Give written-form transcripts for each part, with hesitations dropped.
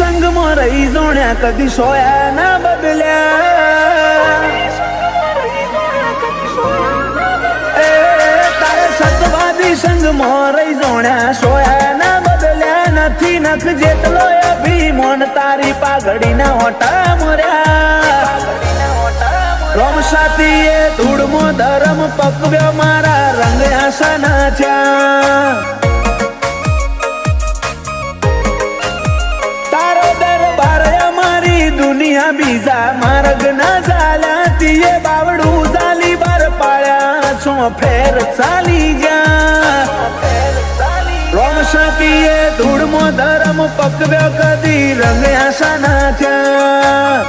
સંગમાં રહી જોણ્યા કદી સોયા ના બદલ્યા તારે સતવાદી સંગમાં રહી જોણ્યા સોયા ના બદલ્યા નથી નખ જેટલો અભિમાન તારી પાઘડીના ઓટા મર્યા રોમ સાતીએ ધૂળમો ધરમ પકવ્યો મારા રંગ આસાના થયા તારો દરબાર અમારી દુનિયા બીજા માર્ગ ના ચાલ્યા તીએ બાવડું ચાલી બાર પાડ્યા છો ફેર ચાલી ગયા રોમ સાતીએ ધૂળમો ધરમ પકવ્યો કદી રંગ આસાના થયા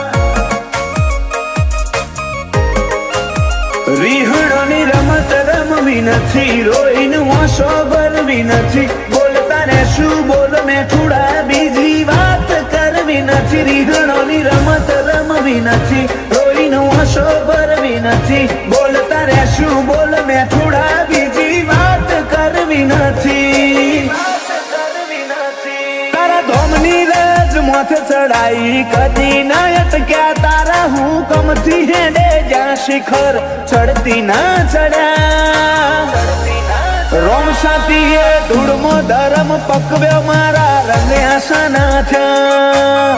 રીહણોની રમત રમવી નથી રોઈને વાંસો ભરવી નથી બોલતા ને શું બોલ મેં થોડા બીજી વાત કરવી નથી રીહણોની રમત રમવી નથી રોઈને વાંસો ભરવી નથી બોલતા રે શું બોલ મેં થોડા બીજી વાત કરવી નથી તારા ધોમની રજ માથે ચડાઈ કદી ના અટક્યા તારા હુકમથી હેડે જ્યાં શિખર ચડતી ના ચડ્યા રોમ સાતીએ ધૂળમો ધરમ પકવ્યો મારા રંગ આસાના થયા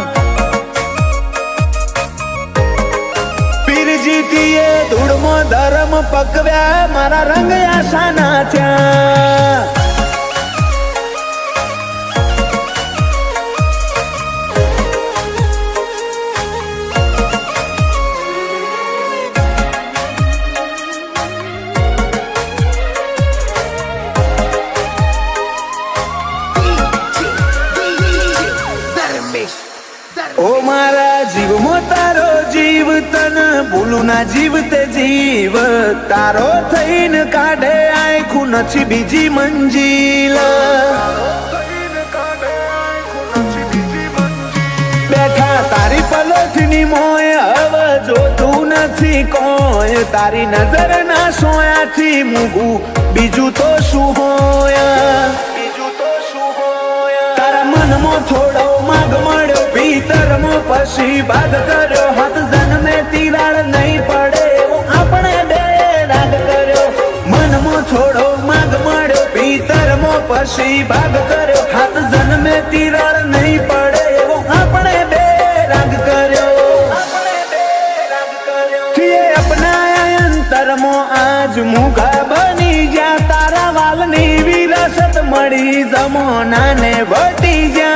પીરજીતીએ ધૂળમો ધરમ પકવ્યા મારા રંગ આસાના થયા ઓ મારા જીવમાં તારો જીવ તન ભૂલું ના જીવ તે જીવ તારો થઈને કાઢે આખું નથી બીજી મંજિલ બેઠા તારી પલોઠની મોય હવે જોતું નથી કોઈ તારી નજર ના સોયાથી મૂગું બીજું તો શું હોય તારા મનમાં થોડો માગ મળ્યો ભીતરમાં પછી બાદ કર્યો હાથ જન્મે તિરાડ નહીં પડે એવો આપણે બે રાગ કર્યો મનમાં થોડો માગ મળ્યો ભીતરમાં પછી ભાગ કર્યો હાથ જન્મે તિરાડ નહીં પડે એવો આપણે બે રાગ કર્યો અપનાયા અંતરમાં આજ મુગા બની જા તારા વાલની વિરાસત મળી જમોનાને વટી જા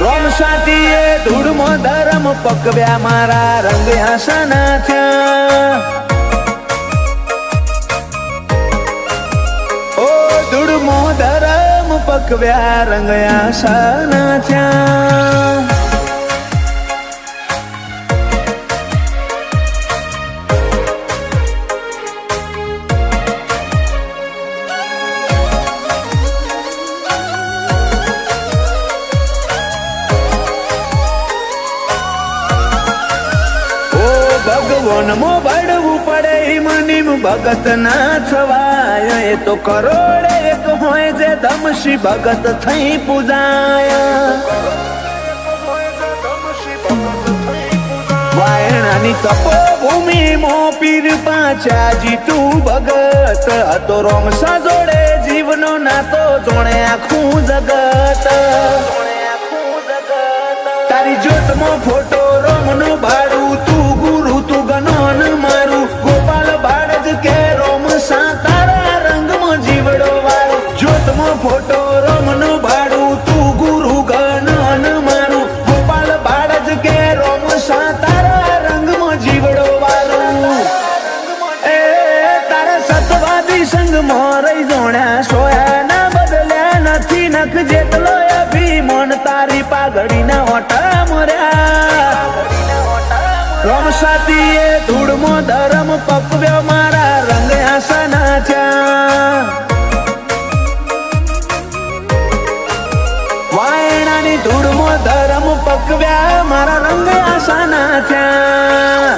રોમ સાતીએ ધૂળમો ધરમ પકવ્યા મારા રંગ આસાના થયા ઓ ધૂળમો ધરમ પકવ્યા રંગ આસાના થયા ભગવાનમાં ભળવું પડે મનીમ ભગત ના થવાય એ તો કરોડે એક હોય જે ધમશી ભગત થઈ પૂજાય વાયણાની તપોભૂમિ મો પીર પાછા જીતું ભગત હતો રોમસા જોડે જીવનો નાતો જોણે આખું જગત તારી જ્યોતમાં ફોટો રોમનો ભાડું તું ગુરુ તું ગનોન મારું ગોપાલ બાળજ કે રોમ સા તારા રંગમાં જીવડો વાળો જ્યોતમાં ફોટો રોમનો ભાડું તું ગુરુ ગનોન મારું ગોપાલ બાળજ કે રોમ સા તારા રંગમાં જીવડો વાળો એ તારા સતવાદી સંગમાં રહી જોણ્યા સોયા ના બદલ્યા નથી નખ જેટલો અભિમાન તારી પાઘડીના ઓટા મર્યા રોમ સાતીએ ધૂળમો ધરમ પકવ્યો મારા રંગ આસાના થયા વાયણાની ધૂળમો ધરમ પકવ્યા મારા રંગ આસાના થયા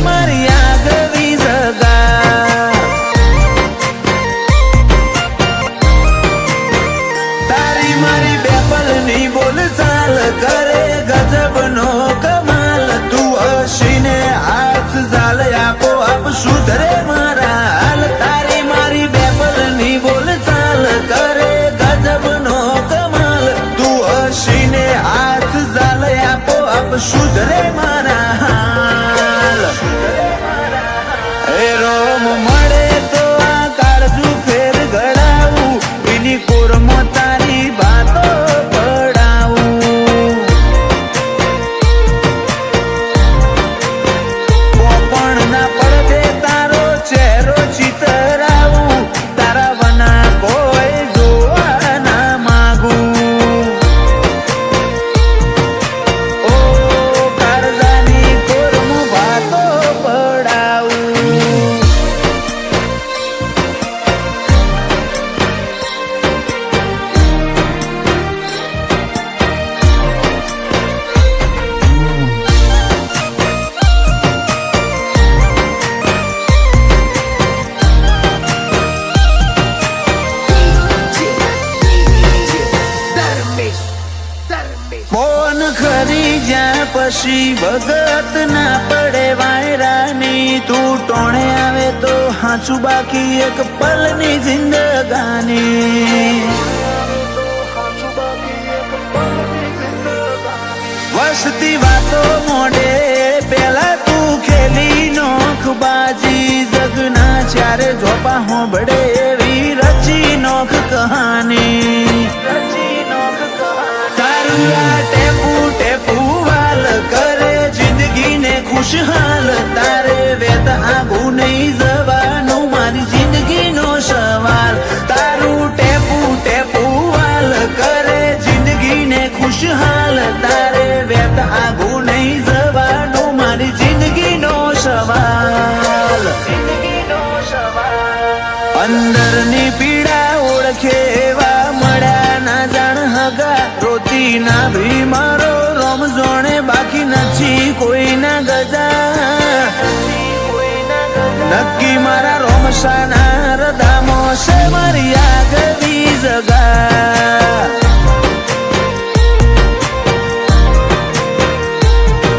મારી આગવી જગા. તારી મારી બેપલની બોલ ચાલ કરે ગજબનો કમાલ. તું હસીને હાથ ઝાલ આપો આપ સુધરે મારા હાલ. તારી મારી બેપલની બોલ ચાલ કરે ગજબનો કમાલ. તું હસીને હાથ ઝાલ આપો આપ સુધરે મારા હાલ. એ રોમ મળે તો આ કાળજુ ફેર ઘડાવું. એની કોરમાં તારી વાતો પડાવું. પોપણ ના પડદે તારો ચહેરો ચિતરાવું. તારા વના કોઈ જોવા ના માગું. ઓ કાળજાની કોરમાં વાતો પડાવું. બોન ખરી જ્યાં પછી ભગત ના પડે વાયરાની. તું ટોણે આવે તો હાચું બાકી એક પલની જિંદગાની. વસતી વાતો મોડે પેલા તું ખેલી નોખ બાજી. જગના ચારે ઝોપા હોંભળે એવી રચી નોખ કહાની. તારું આ ટેપુ ટેપુ વાલ કરે જિંદગીને ખુશહાલ. તારે વેત આગું નહીં જવાનું મારી જિંદગીનો સવાલ. તારું ટેપુ ટેપુ વાલ કરે જિંદગીને ખુશહાલ. તારે વેત આગું નહીં જવાનું મારી જિંદગીનો સવાલ. અંદરની પીડા ઓળખે એવા મળ્યા ના જાણ હગા. રોતી ના ભી મારો રોમ જોણે બાકી નથી કોઈના ગજા. નક્કી મારા રોમસાના હૃદયમો છે મારી આગવી જગા.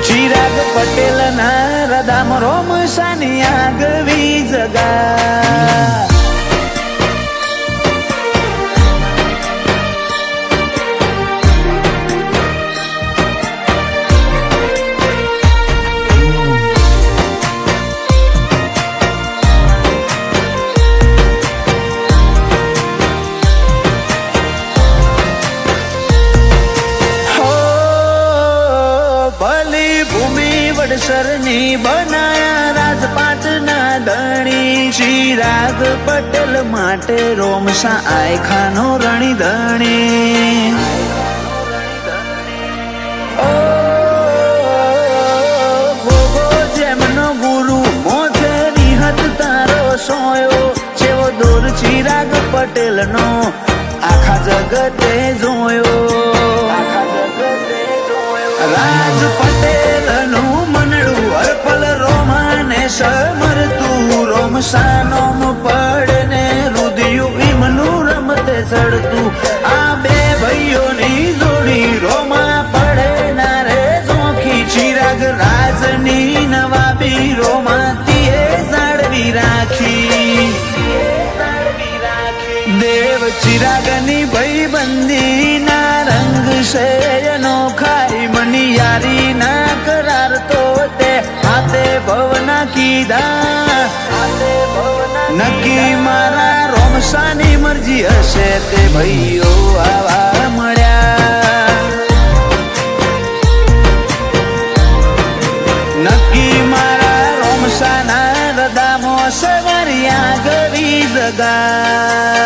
ચિરાગ પટેલ ના હૃદયમાં રોમસાની આગવી જગા. વડસરની બનાયા રાજપાટના ધણી. ચિરાગ પટેલ માટે રોમસા આયખાનો રણી ધણી. ઓ ગોગો જેમનો ગુરુ મોથે નિહત તારો સોયો. જેવો દોર ચિરાગ પટેલનો આખા જગતે જોયો. રાજ પટેલનું મનડું અર્પલ રોમાને સમરતું. રોમસાનોમ પડે ને રુદિયું ઈમનું રમતે ચડતું. આ બે ભાઈઓની જોડી રોમા પડે ના રે જોખી. ચિરાગ રાજની નવાબી રોમાતીએ જાળવી રાખી. દેવ ચિરાગની ભાઈબંધી ના રંગ છે અનોખા. મની યારી ના કરાર તો તે હાથે ભવના કીધા. નક્કી મારા રોમસાની મરજી હશે તે ભાઈઓ આવા મળ્યા. નક્કી મારા રોમસાના હૃદયમો છે મારી આગવી જગા.